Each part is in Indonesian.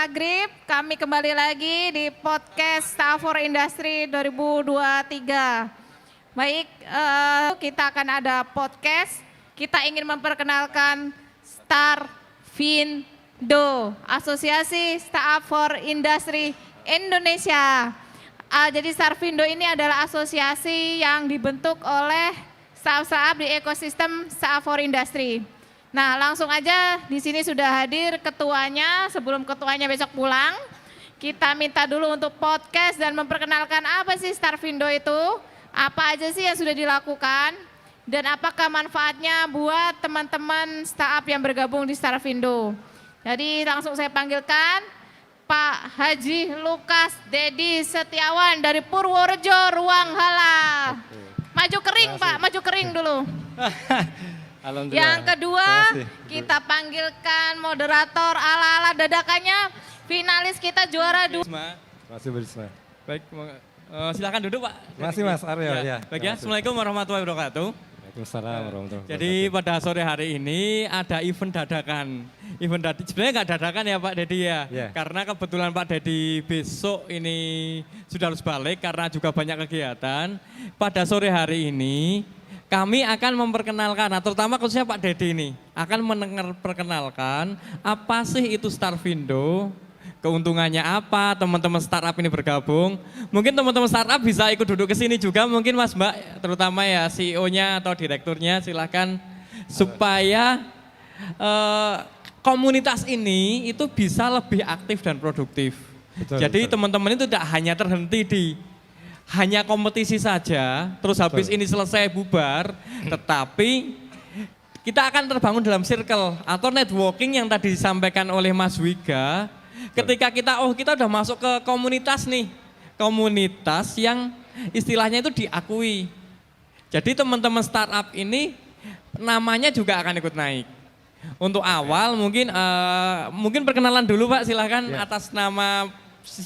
Maghrib, kami kembali lagi di podcast Star for Industry 2023. Baik, kita akan ada podcast. Kita ingin memperkenalkan Starfindo, Asosiasi Startup for Industry Indonesia. Jadi Starfindo ini adalah asosiasi yang dibentuk oleh startup di ekosistem Startup for Industry. Nah, langsung aja di sini sudah hadir ketuanya. Sebelum ketuanya besok pulang, kita minta dulu untuk podcast dan memperkenalkan apa sih Starfindo itu, apa aja sih yang sudah dilakukan, dan apakah manfaatnya buat teman-teman startup yang bergabung di Starfindo. Jadi langsung saya panggilkan Pak Haji Lukas Dedi Setiawan dari Purworejo, Ruang Halal. Maju kering Pak, maju kering dulu. Yang kedua, kita panggilkan moderator ala-ala dadakannya, finalis kita juara 2. Terima kasih Berisma. Baik, silakan duduk Pak. Masih Mas Aryo ya. Baik ya, Assalamualaikum warahmatullahi wabarakatuh. Waalaikumsalam warahmatullahi wabarakatuh. Jadi pada sore hari ini ada event dadakan. Sebenarnya nggak dadakan ya Pak Dedi ya. Yeah. Karena kebetulan Pak Dedi besok ini sudah harus balik karena juga banyak kegiatan. Pada sore hari ini kami akan memperkenalkan, nah terutama khususnya Pak Dedi ini, akan memperkenalkan apa sih itu Starfindo, keuntungannya apa, teman-teman startup ini bergabung. Mungkin teman-teman startup bisa ikut duduk ke sini juga, mungkin Mas Mbak, terutama ya CEO-nya atau direkturnya, silahkan supaya komunitas ini itu bisa lebih aktif dan produktif. Jadi teman-teman itu tidak hanya terhenti di hanya kompetisi saja, terus habis ini selesai bubar, tetapi kita akan terbangun dalam circle atau networking yang tadi disampaikan oleh Mas Wiga. Ketika kita udah masuk ke komunitas nih, komunitas yang istilahnya itu diakui. Jadi teman-teman startup ini namanya juga akan ikut naik. Untuk awal mungkin perkenalan dulu Pak, silahkan atas nama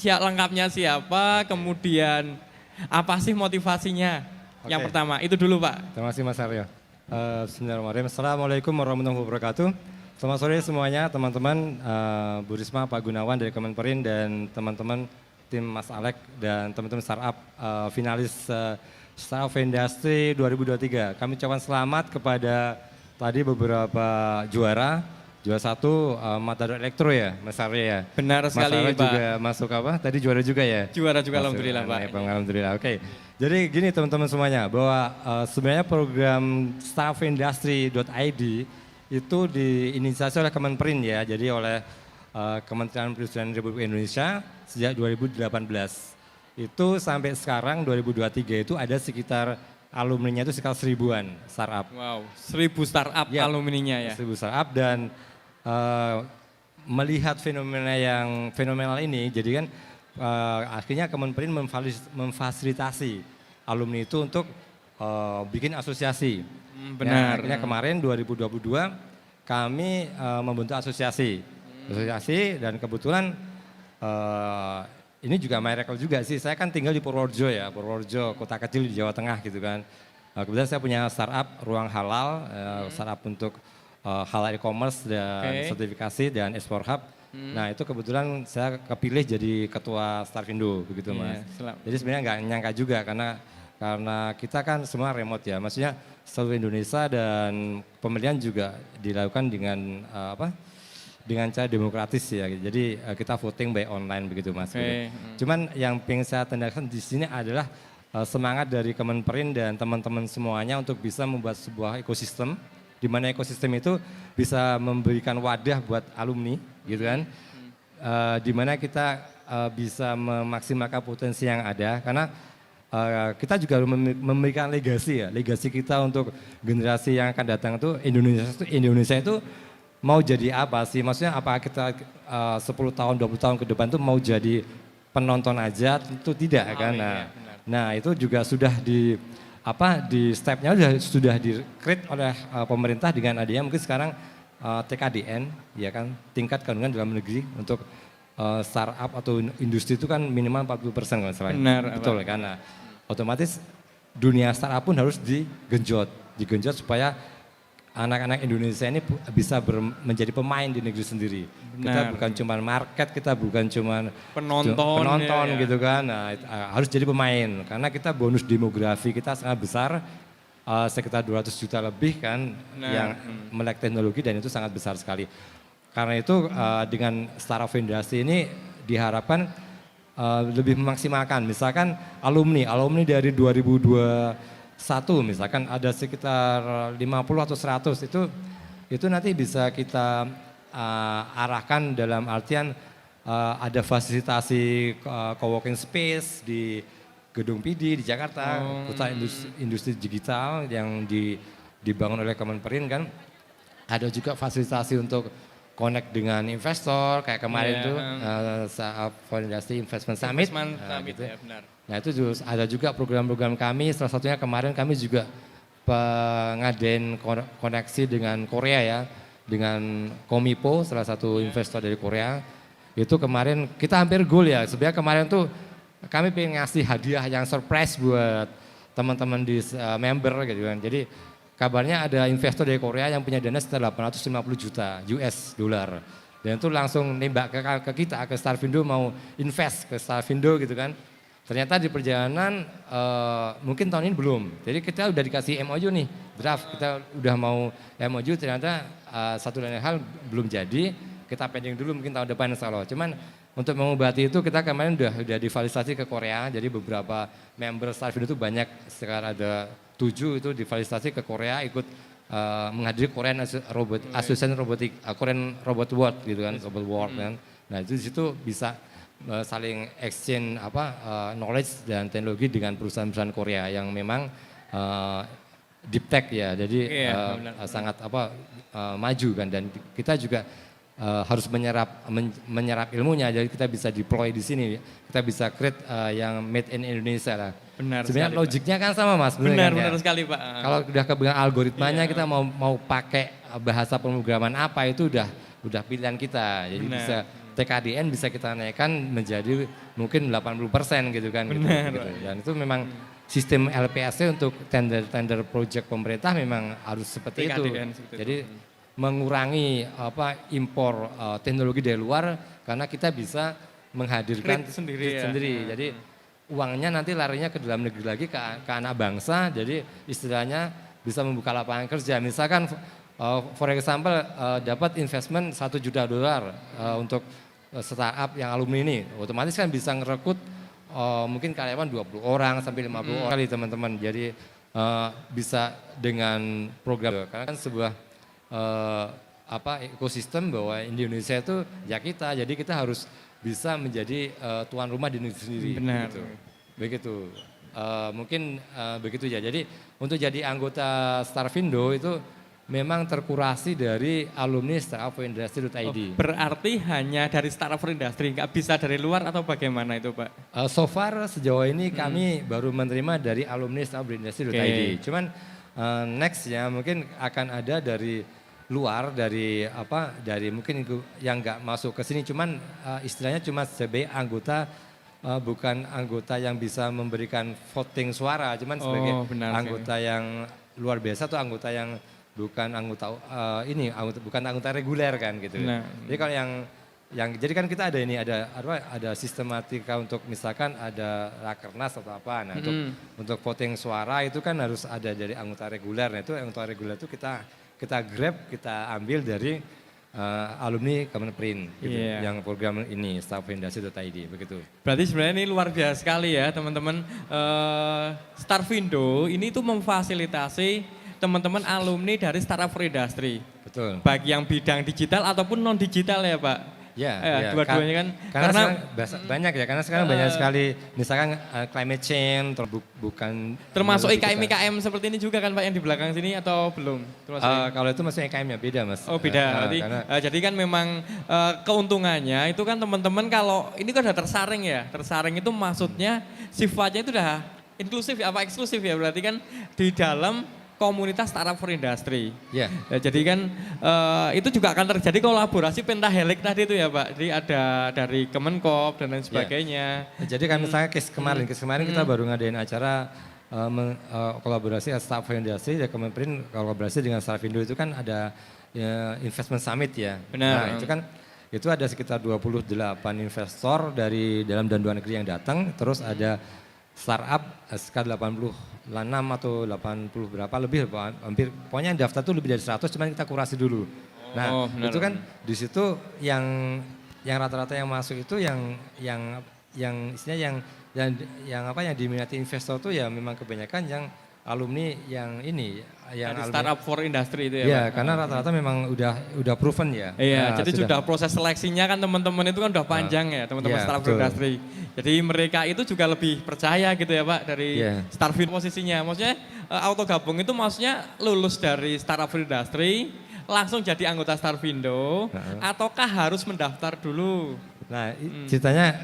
lengkapnya siapa, kemudian apa sih motivasinya? Yang pertama, itu dulu Pak. Terima kasih Mas Aryo. Bismillahirrahmanirrahim. Assalamualaikum warahmatullahi wabarakatuh. Selamat sore semuanya teman-teman, Bu Risma, Pak Gunawan dari Kemenperin dan teman-teman tim Mas Alek dan teman-teman startup finalis Startup Industry 2023. Kami ucapkan selamat kepada tadi beberapa juara. Juara 1 Matador Elektro ya, Mas Arya ya? Benar sekali Mas Arya Pak. juga masuk apa? Tadi juara juga ya? Juara juga alhamdulillah Pak. Alhamdulillah, oke. Jadi gini teman-teman semuanya, bahwa sebenarnya program startupindustry.id itu diinisiasi oleh Kemenperin ya, jadi oleh Kementerian Perindustrian Republik Indonesia sejak 2018. Itu sampai sekarang 2023 itu ada sekitar alumninya itu sekitar 1000-an startup. Wow, 1000 startup ya, alumninya ya? 1000 startup dan melihat fenomena yang fenomenal ini, jadi kan akhirnya Kemenperin memfasilitasi alumni itu untuk bikin asosiasi. Benar. Nah, akhirnya kemarin 2022 kami membentuk asosiasi dan kebetulan ini juga miracle juga sih. Saya kan tinggal di Purworejo ya, Purworejo kota kecil di Jawa Tengah gitu kan. Kebetulan saya punya startup Ruang Halal, startup untuk halal e-commerce dan sertifikasi dan ekspor hub. Nah itu kebetulan saya kepilih jadi ketua Starfindo begitu Mas. Jadi sebenarnya nggak nyangka juga karena kita kan semua remote ya, maksudnya seluruh Indonesia dan pemilihan juga dilakukan dengan dengan cara demokratis ya. Jadi kita voting by online begitu Mas. Cuman yang pengen saya tandakan di sini adalah semangat dari Kemenperin dan teman-teman semuanya untuk bisa membuat sebuah ekosistem di mana ekosistem itu bisa memberikan wadah buat alumni gitu kan. Di mana kita bisa memaksimalkan potensi yang ada karena kita juga memberikan legasi ya. Legasi kita untuk generasi yang akan datang itu Indonesia itu mau jadi apa sih? Maksudnya apa kita 10 tahun, 20 tahun ke depan tuh mau jadi penonton aja? Tentu tidak kan. Nah itu juga sudah di stepnya sudah di-create oleh pemerintah dengan adanya mungkin sekarang TKDN ya kan, tingkat kandungan dalam negeri untuk startup atau industri itu kan minimal 40% kan selain. Benar. Betul kan. Nah, otomatis dunia startup pun harus digenjot supaya anak-anak Indonesia ini bisa menjadi pemain di negeri sendiri. Kita Benar. bukan cuma market, kita bukan cuma Penonton ya. gitu kan. Nah, harus jadi pemain karena kita bonus demografi kita sangat besar, sekitar 200 juta lebih kan yang melek teknologi dan itu sangat besar sekali. Karena itu dengan Startup Industry ini diharapkan lebih memaksimalkan. Misalkan alumni dari 2021 misalkan ada sekitar 50 atau 100 itu nanti bisa kita arahkan dalam artian ada fasilitasi co-working space di Gedung PD di Jakarta, pusat industri digital yang dibangun oleh Kemenperin kan. Ada juga fasilitasi untuk connect dengan investor kayak kemarin tuh saat Fondasi Investment Summit. Gitu. Ya, benar. Nah itu ada juga program-program kami, salah satunya kemarin kami juga pengadain koneksi dengan Korea ya, dengan Komipo, salah satu investor dari Korea. Itu kemarin kita hampir goal ya, sebenarnya kemarin tuh kami pengen ngasih hadiah yang surprise buat teman-teman di member gitu kan. Jadi kabarnya ada investor dari Korea yang punya dana sekitar 850 juta US dollar. Dan itu langsung nembak ke kita, ke Starfindo mau invest ke Starfindo gitu kan. Ternyata di perjalanan mungkin tahun ini belum. Jadi kita udah dikasih MOU nih, draft. Kita udah mau MOU ternyata satu dan lain hal belum jadi. Kita pending dulu mungkin tahun depan insya Allah. Cuman untuk mengobati itu kita kemarin udah divalidasi ke Korea. Jadi beberapa member Starfindo itu banyak, sekarang ada 7 itu divalidasi ke Korea ikut menghadiri Korean Association Robotic, Korean Robot World gitu kan, Robot World kan. Nah itu di situ bisa saling exchange knowledge dan teknologi dengan perusahaan-perusahaan Korea yang memang deep tech ya, jadi sangat maju kan, dan kita juga harus menyerap ilmunya, jadi kita bisa deploy di sini, kita bisa create yang made in Indonesia lah. Benar. Sebenarnya logiknya kan sama Mas. Benar kan, sekali Pak. Kalau udah kepegang algoritmanya kita mau pakai bahasa pemrograman apa itu udah pilihan kita, jadi bisa TKDN bisa kita naikkan menjadi mungkin 80% gitu kan. Gitu. Dan itu memang sistem LPSC untuk tender project pemerintah memang harus seperti TKDN, itu. Jadi mengurangi impor teknologi dari luar karena kita bisa menghadirkan sendiri. Jadi uangnya nanti larinya ke dalam negeri lagi ke anak bangsa. Jadi istilahnya bisa membuka lapangan kerja. Misalkan for example dapat investment 1 juta dolar untuk startup yang alumni ini, otomatis kan bisa ngerekrut mungkin karyawan 20 orang sampai 50 orang kali teman-teman. Jadi bisa dengan program, karena kan sebuah ekosistem bahwa Indonesia itu ya kita, jadi kita harus bisa menjadi tuan rumah di negeri sendiri. Benar. Gitu. Begitu. Mungkin begitu ya. Jadi untuk jadi anggota Starfindo itu memang terkurasi dari alumni startupforindustry.id. Berarti hanya dari Startup for Industry, nggak bisa dari luar atau bagaimana itu Pak? So far sejauh ini kami baru menerima dari alumni startupforindustry.id. Cuman next ya mungkin akan ada dari luar, dari mungkin yang nggak masuk ke sini, cuman istilahnya cuma sebagai anggota, bukan anggota yang bisa memberikan voting suara, cuman sebagai anggota yang luar biasa atau anggota yang bukan anggota bukan anggota reguler kan gitu. Jadi kalau yang jadi kan kita ada sistematika untuk misalkan ada rakernas atau apa. Nah, untuk voting suara itu kan harus ada dari anggota reguler. Nah, itu anggota reguler itu kita grab, kita ambil dari alumni Kemenperin gitu, yang program ini startupforindustry.id begitu. Berarti sebenarnya ini luar biasa sekali ya teman-teman. Starfindo ini tuh memfasilitasi teman-teman alumni dari Startup for Industry. Betul. Baik yang bidang digital ataupun non digital ya Pak. Ya, dua-duanya kan. Karena banyak ya, karena sekarang banyak sekali misalkan climate change, bukan. Termasuk IKM seperti ini juga kan Pak yang di belakang sini atau belum? Kalau itu masih IKM-nya beda Mas. Oh beda, jadi kan memang keuntungannya itu kan teman-teman kalau ini kan udah tersaring ya. Tersaring itu maksudnya sifatnya itu udah inklusif ya, apa eksklusif ya, berarti kan di dalam komunitas Startup for Industry. Ya. Jadi kan itu juga akan terjadi kolaborasi pentahelix tadi itu ya Pak. Jadi ada dari Kemenkop dan lain sebagainya. Jadi kan misalnya case kemarin kita baru ngadain acara kolaborasi Startup Industry dan Kemenperin kolaborasi dengan Starfindo itu kan ada investment summit ya. Benar. Nah, itu ada sekitar 28 investor dari dalam dan luar negeri yang datang, terus ada startup sekitar 86 atau 80 berapa lebih, hampir pokoknya yang daftar tuh lebih dari 100, cuman kita kurasi dulu. Nah, itu kan di situ yang rata-rata yang masuk itu yang istilahnya yang diminati investor tuh ya memang kebanyakan yang alumni yang ini yang Dari alumni, Startup for Industry itu ya, ya, Pak? karena rata-rata memang udah proven ya. Iya, Nah, jadi sudah proses seleksinya kan teman-teman itu kan udah panjang ya, teman-teman Iya, Startup betul. Industry. Jadi mereka itu juga lebih percaya gitu ya Pak dari Iya. Starfindo posisinya. Maksudnya auto gabung itu maksudnya lulus dari Startup Industry langsung jadi anggota Starfindo ataukah harus mendaftar dulu? Nah, ceritanya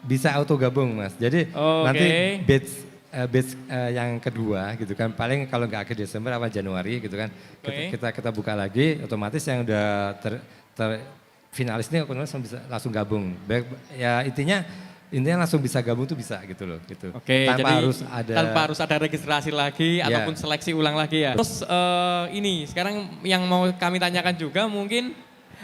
bisa auto gabung, Mas. Jadi Oh, nanti oke. batch yang kedua gitu kan, paling kalau nggak akhir Desember apa Januari gitu kan, Oke. kita buka lagi, otomatis yang udah finalis ini otomatis langsung gabung. Ya intinya langsung bisa gabung tuh bisa gitu loh, gitu. Oke, Tanpa jadi harus harus ada registrasi lagi Ya. ataupun seleksi ulang lagi ya. Terus ini sekarang yang mau kami tanyakan juga mungkin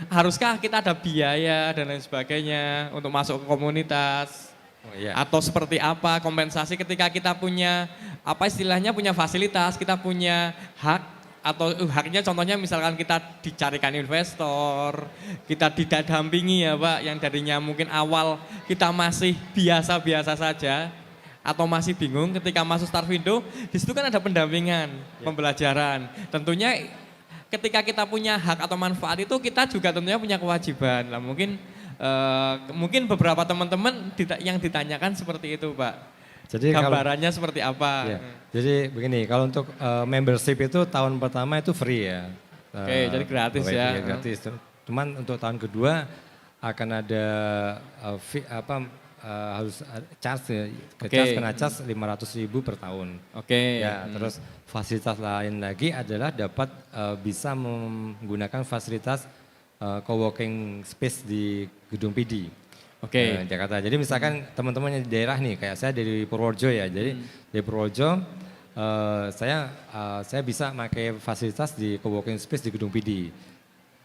haruskah kita ada biaya dan lain sebagainya untuk masuk ke komunitas? Oh, iya. Atau seperti apa kompensasi ketika kita punya apa istilahnya punya fasilitas, kita punya hak atau haknya contohnya misalkan kita dicarikan investor, kita tidak dampingi ya Pak yang darinya mungkin awal kita masih biasa-biasa saja atau masih bingung ketika masuk Starfindo, di situ kan ada pendampingan, pembelajaran. Tentunya ketika kita punya hak atau manfaat itu kita juga tentunya punya kewajiban. Nah, mungkin beberapa teman-teman yang ditanyakan seperti itu, Pak. Jadi Gambarannya seperti apa? Ya, jadi begini, kalau untuk membership itu tahun pertama itu free ya. Oke, jadi gratis ya. Iya, gratis. Cuman untuk tahun kedua akan ada harus charge ya. Kena charge 500.000 per tahun. Oke. Ya, terus fasilitas lain lagi adalah dapat bisa menggunakan fasilitas co-working space di Gedung PD. Oke. Jakarta. Jadi misalkan teman-teman yang di daerah nih, kayak saya dari Purworejo ya. Jadi dari Purworejo saya bisa pakai fasilitas di co-working space di Gedung PD.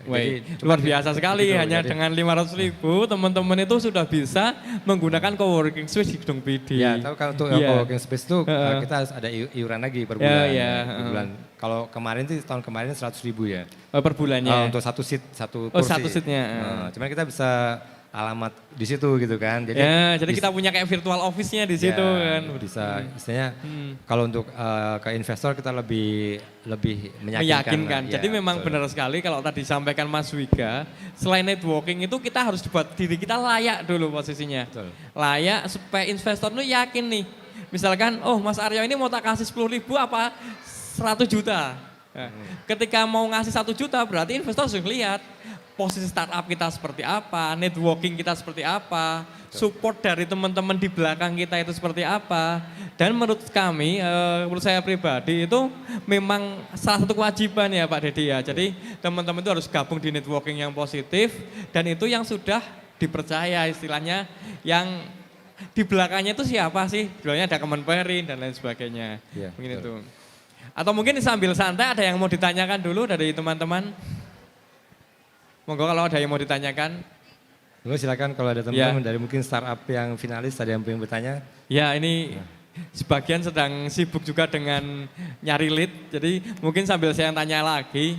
Wih, luar biasa sekali gitu, hanya jadi- dengan 500.000 teman-teman itu sudah bisa menggunakan coworking space di Gedung PD. Ya, tapi kalau untuk Iya. co-working space itu kita harus ada iuran lagi per bulan. Iya, Per bulan. Kalau kemarin sih tahun kemarin 100.000 ya. Per bulannya. Untuk satu seat, satu Oh, kursi. satu seatnya. Cuman kita bisa alamat di situ gitu kan. Jadi Jadi kita punya kayak virtual office-nya di situ ya, kan. bisa istilahnya kalau untuk ke investor kita lebih Meyakinkan. lah. Jadi Ya, memang betul. benar sekali kalau tadi disampaikan Mas Wiga, selain networking itu kita harus buat diri kita layak dulu posisinya. Betul. Layak supaya investor itu yakin nih. Misalkan, oh Mas Aryo ini mau tak kasih 10.000 apa 100 juta. Nah, ketika mau ngasih 1 juta berarti investor harus lihat posisi startup kita seperti apa, networking kita seperti apa, support dari teman-teman di belakang kita itu seperti apa. Dan menurut kami, menurut saya pribadi itu memang salah satu kewajiban ya Pak Dedi ya. Jadi teman-teman itu harus gabung di networking yang positif dan itu yang sudah dipercaya istilahnya yang di belakangnya itu siapa sih? Sebenarnya ada Kemenperin dan lain sebagainya. Iya, Mungkin betul. itu. Atau mungkin sambil santai ada yang mau ditanyakan dulu dari teman-teman? Monggo kalau ada yang mau ditanyakan. Monggo silakan kalau ada teman-teman dari mungkin startup yang finalis ada yang pengen bertanya. Ya ini sebagian sedang sibuk juga dengan nyari lead. Jadi mungkin sambil saya tanya lagi.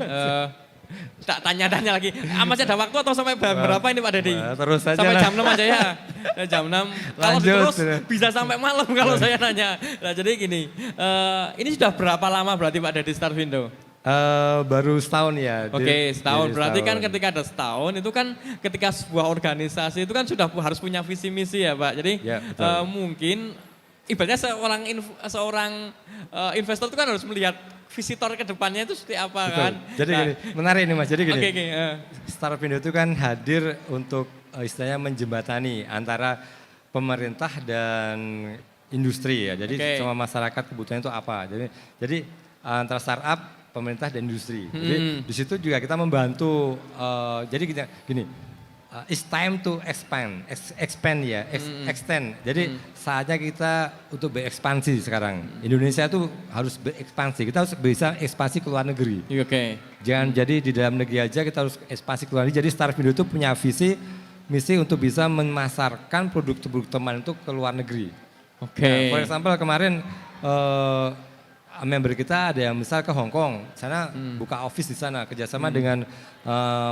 Tak tanya-tanya lagi. Masih ada waktu atau sampai berapa ini Pak Dedi? Terus saja Sampai lah. jam 6 aja ya. Jam 6. Kalau Lanjut, terus sudah. bisa sampai malam kalau saya nanya. Nah jadi gini, ini sudah berapa lama berarti Pak Dedi Starfindo? Baru setahun ya. Oke, setahun. Jadi Berarti kan setahun. ketika ada setahun itu kan ketika sebuah organisasi itu kan sudah harus punya visi misi ya Pak. Jadi Ya, betul. mungkin ibaratnya seorang investor itu kan harus melihat visitor ke depannya itu seperti apa Betul. kan. Jadi Nah, gini, menarik nih Mas. Jadi gini. Oke, Starfindo itu kan hadir untuk istilahnya menjembatani antara pemerintah dan industri ya. Jadi Oke. sama masyarakat kebutuhannya itu apa. Jadi antara startup, pemerintah dan industri. Jadi di situ juga kita membantu. Jadi gini, it's time to expand ya, extend. Jadi saatnya kita untuk berekspansi sekarang. Indonesia itu harus berekspansi. Kita harus bisa ekspansi ke luar negeri. Oke. Jangan jadi di dalam negeri aja, kita harus ekspansi ke luar negeri. Jadi Starfindo itu punya visi, misi untuk bisa memasarkan produk-produk teman itu ke luar negeri. Oke. Nah, for example kemarin member kita ada yang misal ke Hong Kong, sana buka office di sana kerjasama dengan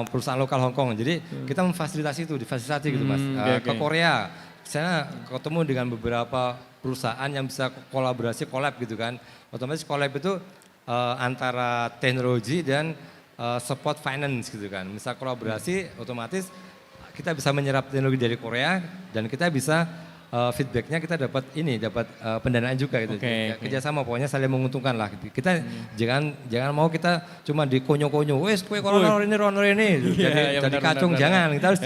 perusahaan lokal Hong Kong. Jadi kita memfasilitasi itu, difasilitasi gitu mas. Ke Korea, sana ketemu dengan beberapa perusahaan yang bisa kolaborasi, collab gitu kan. Otomatis collab itu antara teknologi dan support finance gitu kan. Misal kolaborasi, otomatis kita bisa menyerap teknologi dari Korea dan kita bisa feedbacknya kita dapat pendanaan juga gitu. Kerjasama pokoknya saling menguntungkan lah. Kita jangan mau kita cuma dikonyo-konyo, wes kue honor ini, jadi kacung, jangan. Kita harus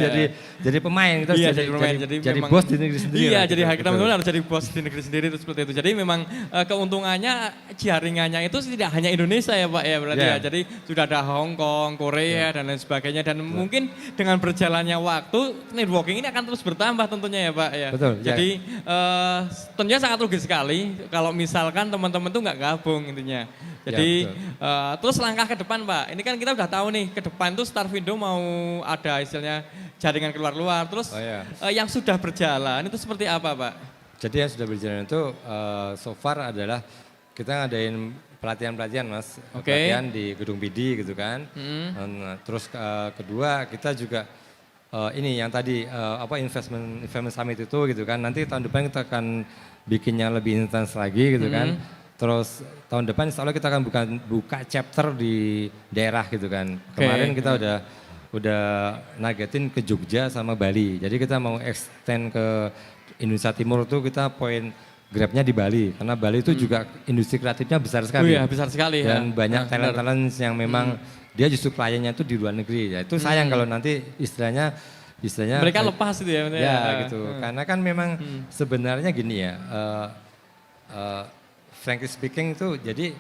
jadi pemain, kita harus jadi bos di negeri sendiri. Iya, jadi kita benar harus jadi bos di negeri sendiri itu seperti itu. Jadi memang keuntungannya jaringannya itu tidak hanya Indonesia ya Pak ya berarti ya. Jadi sudah ada Hong Kong, Korea dan lain sebagainya dan mungkin dengan berjalannya waktu networking ini akan terus bertambah tentunya ya Pak ya. Betul. Jadi tentunya sangat rugi sekali kalau misalkan teman-teman tuh nggak gabung intinya. Jadi terus langkah ke depan Pak, ini kan kita udah tahu nih ke depan tuh Starfindo mau ada istilahnya jaringan keluar-luar. Terus yang sudah berjalan itu seperti apa Pak? Jadi yang sudah berjalan itu so far adalah kita ngadain pelatihan-pelatihan mas, pelatihan di Gedung PD gitu kan. Terus kedua kita juga ini yang tadi investment summit itu gitu kan. Nanti tahun depan kita akan bikinnya lebih intens lagi gitu kan. Terus tahun depan insya Allah kita akan buka chapter di daerah gitu kan. Kemarin kita udah nagetin ke Jogja sama Bali. Jadi kita mau extend ke Indonesia Timur tuh kita poin grabnya di Bali. Karena Bali itu juga industri kreatifnya besar sekali. Iya besar sekali dan banyak talent-talent yang memang dia justru kliennya itu di luar negeri. Ya, itu sayang kalau nanti istilahnya mereka lepas itu ya. Ya gitu. Karena kan memang sebenarnya gini ya, frankly speaking itu jadi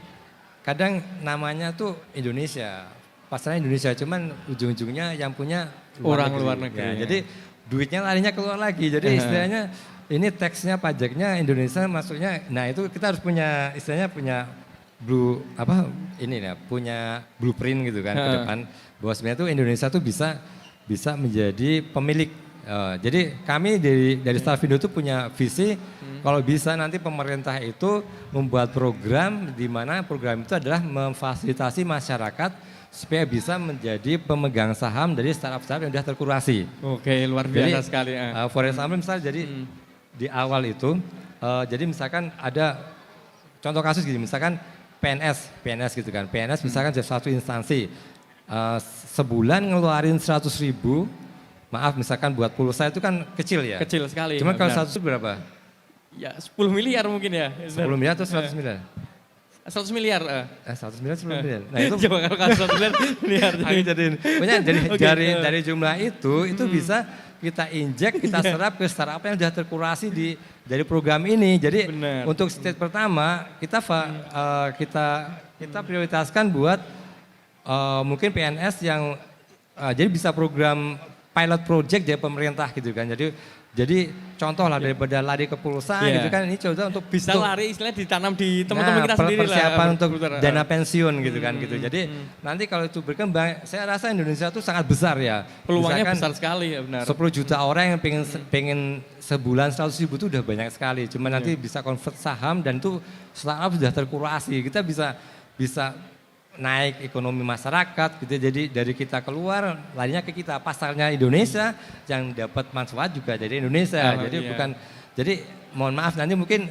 kadang namanya tuh Indonesia, pasalnya Indonesia, cuman ujung-ujungnya yang punya orang luar negeri. Ya, jadi duitnya larinya keluar lagi. Jadi istilahnya ini taxnya pajaknya Indonesia masuknya. Nah itu kita harus punya istilahnya punya punya blueprint gitu kan ke depan bahwa sebenarnya tuh Indonesia tuh bisa menjadi pemilik. Jadi kami dari Starfindo itu punya visi kalau bisa nanti pemerintah itu membuat program di mana program itu adalah memfasilitasi masyarakat supaya bisa menjadi pemegang saham dari startup-startup yang sudah terkurasi. Oke, luar biasa sekali. For example misalnya jadi di awal itu jadi misalkan ada contoh kasus gini, misalkan PNS gitu kan. PNS misalkan satu instansi sebulan ngeluarin 100.000, maaf misalkan buat pulsa itu kan kecil ya. Kecil sekali. Cuma kalau 100 berapa? Ya 10 miliar mungkin ya. 10 miliar atau 100 miliar? 100 miliar. 100 miliar 10 miliar. Nah itu coba kalau 100 miliar. Dari jumlah itu bisa kita injek, kita serap ke startup yang sudah terkurasi dari program ini. Jadi untuk stage pertama kita prioritaskan buat mungkin PNS yang jadi bisa program pilot project dari pemerintah gitu kan. Jadi contoh lah daripada lari ke pulsa gitu kan, ini coba untuk bisa lari istilahnya ditanam di teman-teman kita sendiri lah. Persiapan untuk dana pensiun gitu kan gitu. Jadi nanti kalau itu berkembang, saya rasa Indonesia itu sangat besar ya. Peluangnya besar sekali ya benar. 10 juta orang yang pengen sebulan 100.000 itu udah banyak sekali. Cuma nanti bisa convert saham dan itu startup sudah terkurasi. Kita bisa naik ekonomi masyarakat gitu. Jadi dari kita keluar larinya ke kita, pasarnya Indonesia yang dapat manfaat juga dari Indonesia. Jadi mohon maaf nanti mungkin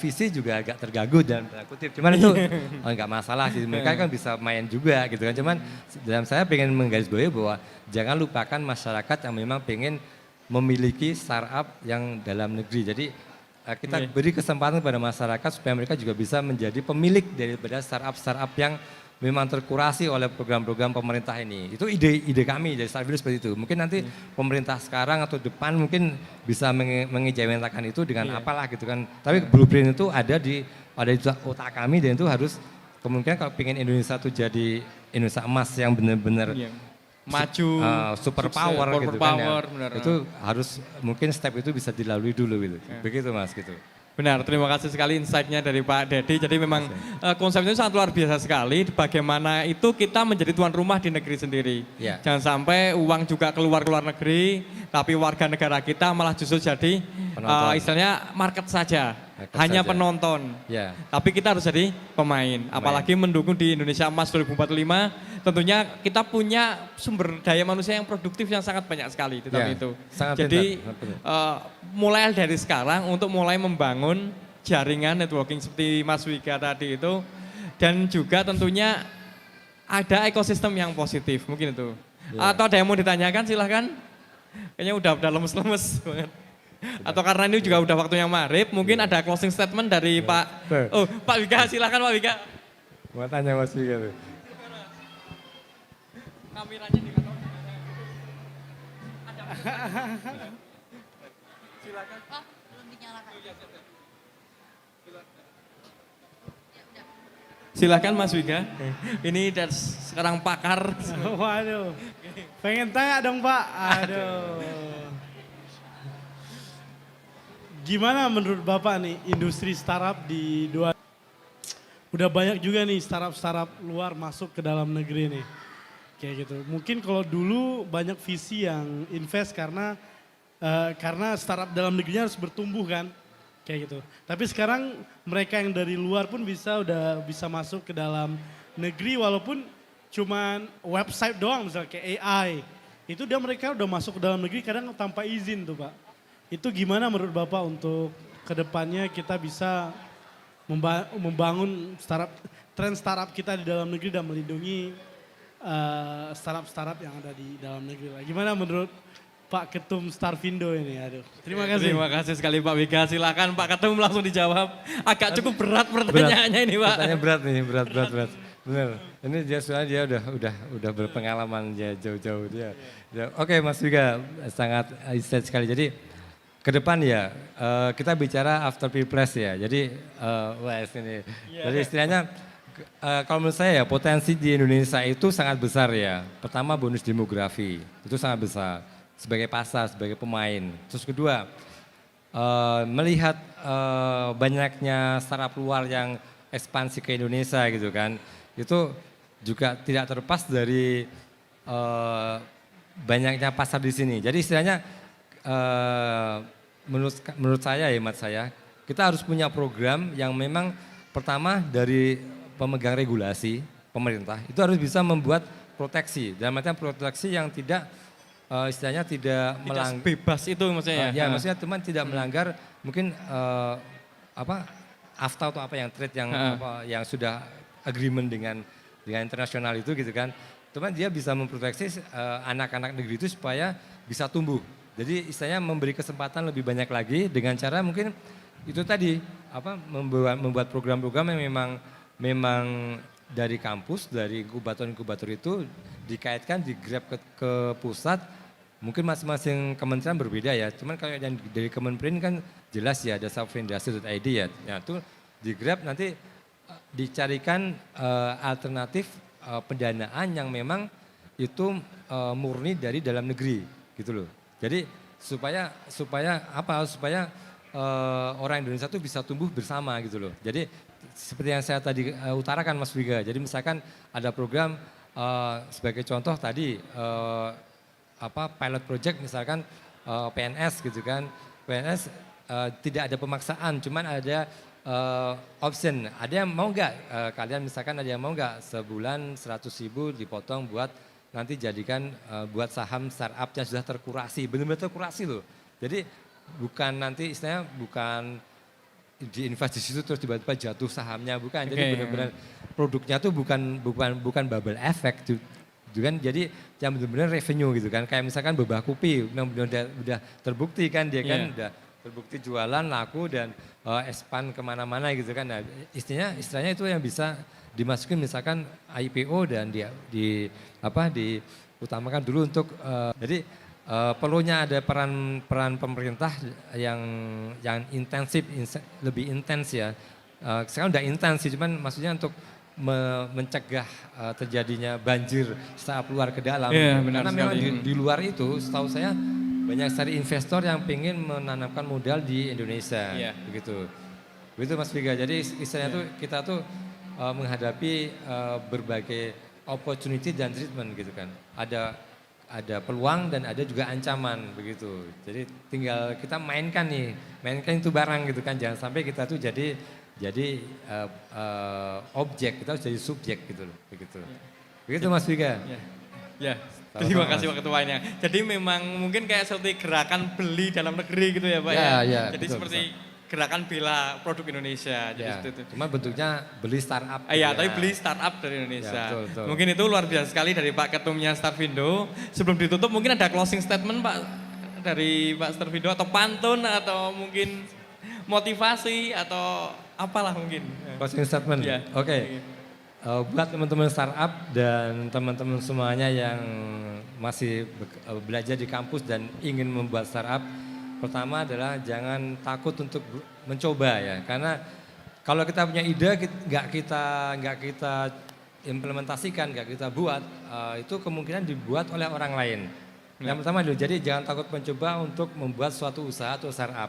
visi juga agak terganggu dan kutip, cuman itu enggak masalah sih, mereka kan bisa main juga gitu kan. Cuman dalam saya pengen menggarisbawahi bahwa jangan lupakan masyarakat yang memang pengen memiliki startup yang dalam negeri. Jadi kita beri kesempatan pada masyarakat supaya mereka juga bisa menjadi pemilik daripada startup yang memang terkurasi oleh program-program pemerintah ini. Itu ide kami dari Starfindo seperti itu. Mungkin nanti pemerintah sekarang atau depan mungkin bisa mengejawentakan itu dengan apalah gitu kan. Tapi blueprint itu ada di otak kami dan itu harus kemungkinan kalau pengen Indonesia itu jadi Indonesia emas yang benar-benar maju, super sukses, power gitu kan ya. power, benar. Itu harus mungkin step itu bisa dilalui dulu gitu. Begitu Mas gitu. Benar, terima kasih sekali insight-nya dari Pak Dedi. Jadi memang konsep itu sangat luar biasa sekali. Bagaimana itu kita menjadi tuan rumah di negeri sendiri. Ya. Jangan sampai uang juga keluar negeri, tapi warga negara kita malah justru jadi istilahnya market saja. Hanya penonton. Ya. Tapi kita harus jadi pemain. Apalagi mendukung di Indonesia Emas 2045. Tentunya kita punya sumber daya manusia yang produktif yang sangat banyak sekali di tahun itu. Jadi mulai dari sekarang untuk mulai membangun jaringan networking seperti Mas Wiga tadi itu. Dan juga tentunya ada ekosistem yang positif mungkin itu. Atau ada yang mau ditanyakan silahkan. Kayaknya udah lemes-lemes banget. Atau karena ini juga udah waktunya maghrib, mungkin ada closing statement dari Pak. Oh, Pak Wiga, silakan Pak Wiga. Mau tanya Mas Wiga tuh. Kameranya di mana? Silakan. Oh, belum dinyalakan. Silakan Mas Wiga. Ini sekarang pakar. Waduh, pengen tanya dong Pak. Aduh. Gimana menurut Bapak nih industri startup di udah banyak juga nih startup luar masuk ke dalam negeri nih. Kayak gitu. Mungkin kalau dulu banyak visi yang invest karena startup dalam negerinya harus bertumbuh kan. Kayak gitu. Tapi sekarang mereka yang dari luar pun udah bisa masuk ke dalam negeri walaupun cuman website doang misalnya kayak AI. Itu mereka udah masuk ke dalam negeri kadang tanpa izin tuh Pak. Itu gimana menurut Bapak untuk kedepannya kita bisa membangun tren startup kita di dalam negeri dan melindungi startup yang ada di dalam negeri. Gimana menurut Pak Ketum Starvindo ini? Aduh, terima kasih. Terima kasih sekali Pak Wiga. Silakan Pak Ketum langsung dijawab. Agak cukup berat pertanyaannya ini Pak. Pertanyaan berat nih, berat. Benar. Ini dia udah berpengalaman dia jauh-jauh dia. Oke Mas Wiga, sangat insight sekali. Jadi ke depan ya kita bicara after Pilpres ya. Jadi Jadi istilahnya kalau menurut saya ya potensi di Indonesia itu sangat besar ya. Pertama bonus demografi itu sangat besar sebagai pasar, sebagai pemain. Terus kedua melihat banyaknya startup luar yang ekspansi ke Indonesia gitu kan. Itu juga tidak terlepas dari banyaknya pasar di sini. Jadi istilahnya menurut saya hemat saya, kita harus punya program yang memang pertama dari pemegang regulasi pemerintah itu harus bisa membuat proteksi. Dalam artian proteksi yang tidak istilahnya tidak melanggar bebas itu maksudnya ya. Maksudnya teman tidak melanggar mungkin AFTA atau apa yang trade yang sudah agreement dengan internasional itu gitu kan. Teman dia bisa memproteksi anak-anak negeri itu supaya bisa tumbuh. Jadi istilahnya memberi kesempatan lebih banyak lagi dengan cara mungkin itu tadi membuat program-program yang memang dari kampus, dari inkubator itu dikaitkan, di-grab ke pusat. Mungkin masing-masing kementerian berbeda ya. Cuman kalau yang dari Kemenperin kan jelas ya ada sovereign.id ya. Nah itu di-grab nanti dicarikan alternatif pendanaan yang memang itu murni dari dalam negeri gitu loh. Jadi supaya orang Indonesia itu bisa tumbuh bersama gitu loh. Jadi seperti yang saya tadi utarakan Mas Wiga. Jadi misalkan ada program sebagai contoh tadi pilot project misalkan PNS gitu kan. PNS tidak ada pemaksaan, cuman ada option. Ada yang mau nggak kalian misalkan ada yang mau nggak sebulan 100.000 dipotong buat nanti jadikan buat saham startup yang sudah terkurasi, benar-benar terkurasi loh. Jadi bukan nanti istilahnya bukan diinvest di situ terus tiba-tiba jatuh sahamnya, bukan. Jadi benar-benar produknya tuh bukan bubble effect kan. Jadi yang benar-benar revenue gitu kan. Kayak misalkan Bebah Kopi yang udah terbukti kan dia kan udah terbukti jualan laku dan expand kemana-mana gitu kan. Nah, istilahnya itu yang bisa dimasukin misalkan IPO dan diutamakan dulu untuk jadi perlunya ada peran pemerintah yang intensif lebih intens ya. Sekarang udah intens sih, cuman maksudnya untuk mencegah terjadinya banjir startup luar ke dalam. Iya, benar Karena memang sekali. di luar itu setahu saya banyak sekali investor yang ingin menanamkan modal di Indonesia. Iya. Begitu. Begitu Mas Viga. Jadi istilahnya tuh kita tuh menghadapi berbagai opportunity dan treatment gitu kan. Ada peluang dan ada juga ancaman begitu. Jadi tinggal kita mainkan itu barang gitu kan. Jangan sampai kita tuh jadi objek, kita harus jadi subjek gitu loh, begitu. Begitu Mas Viga. Ya, terima kasih Pak Ketuanya. Jadi memang mungkin kayak seperti gerakan beli dalam negeri gitu ya Pak ya. Ya, Jadi betul, seperti gerakan bela produk Indonesia. Jadi Ya, itu. cuma bentuknya beli startup. Iya, gitu tapi ya. beli startup dari Indonesia. Ya, betul. Mungkin itu luar biasa sekali dari Pak Ketumnya Starvindo. Sebelum ditutup mungkin ada closing statement Pak dari Pak Starvindo atau pantun atau mungkin motivasi atau apalah mungkin. Closing statement. Ya. Oke. Buat teman-teman startup dan teman-teman semuanya yang masih belajar di kampus dan ingin membuat startup, pertama adalah jangan takut untuk mencoba ya, karena kalau kita punya ide nggak kita implementasikan, nggak kita buat, itu kemungkinan dibuat oleh orang lain. Yang pertama dulu, jadi jangan takut mencoba untuk membuat suatu usaha atau startup.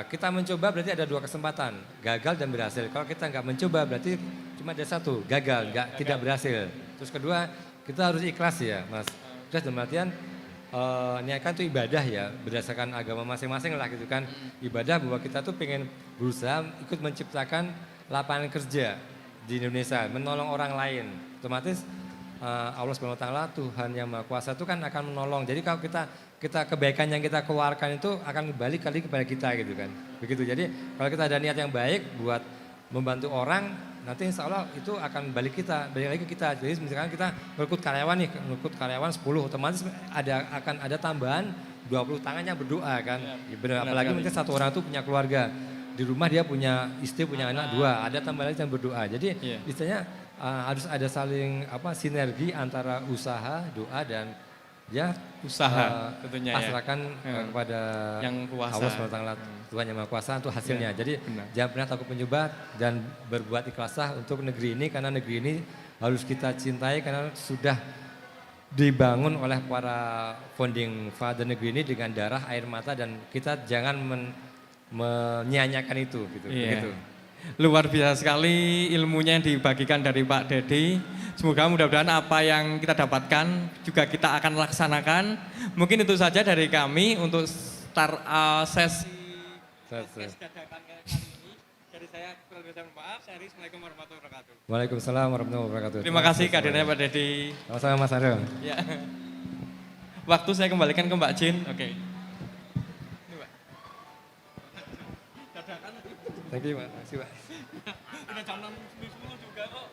Kita mencoba berarti ada 2 kesempatan, gagal dan berhasil. Kalau kita nggak mencoba berarti cuma ada 1, gagal, tidak berhasil. Terus kedua, kita harus ikhlas ya Mas. Ikhlas dalam artian niatkan itu ibadah ya, berdasarkan agama masing-masing lah gitu kan. Ibadah bahwa kita tuh pengen berusaha ikut menciptakan lapangan kerja di Indonesia, menolong orang lain. Otomatis Allah SWT, Tuhan yang Maha Kuasa itu kan akan menolong. Jadi kalau kita kebaikan yang kita keluarkan itu akan kembali kali kepada kita gitu kan. Begitu. Jadi kalau kita ada niat yang baik buat membantu orang, nanti insya Allah itu akan balik lagi ke kita. Jadi misalkan kita merekrut karyawan 10, otomatis akan ada tambahan 20 tangan yang berdoa kan. Ya, benar. Apalagi mungkin satu orang itu punya keluarga. Di rumah dia punya istri, punya anak 2, ada tambahan lagi yang berdoa. Jadi istilahnya harus ada saling sinergi antara usaha, doa dan ya Usaha tentunya ya. pasrahkan kepada Yang kuasa. Allah SWT, Tuhan yang Maha Kuasa untuk hasilnya. Jadi jangan pernah takut mencoba dan berbuat ikhlaslah untuk negeri ini, karena negeri ini harus kita cintai karena sudah dibangun oleh para founding father negeri ini dengan darah, air mata, dan kita jangan menyia-nyiakan itu gitu. Begitu. Luar biasa sekali ilmunya yang dibagikan dari Pak Dedi. Semoga mudah-mudahan apa yang kita dapatkan juga kita akan laksanakan. Mungkin itu saja dari kami untuk sesi podcast dadakan kali ini. Dari saya kurang lebih maaf. Assalamualaikum warahmatullahi wabarakatuh. Waalaikumsalam warahmatullahi wabarakatuh. Terima kasih kehadirannya Pak Dedi. Sama-sama Mas Aryo. Ya. Waktu saya kembalikan ke Mbak Jin. Oke. Thank you, Pak. Terima kasih, Pak. Udah jam 6.10 juga kok.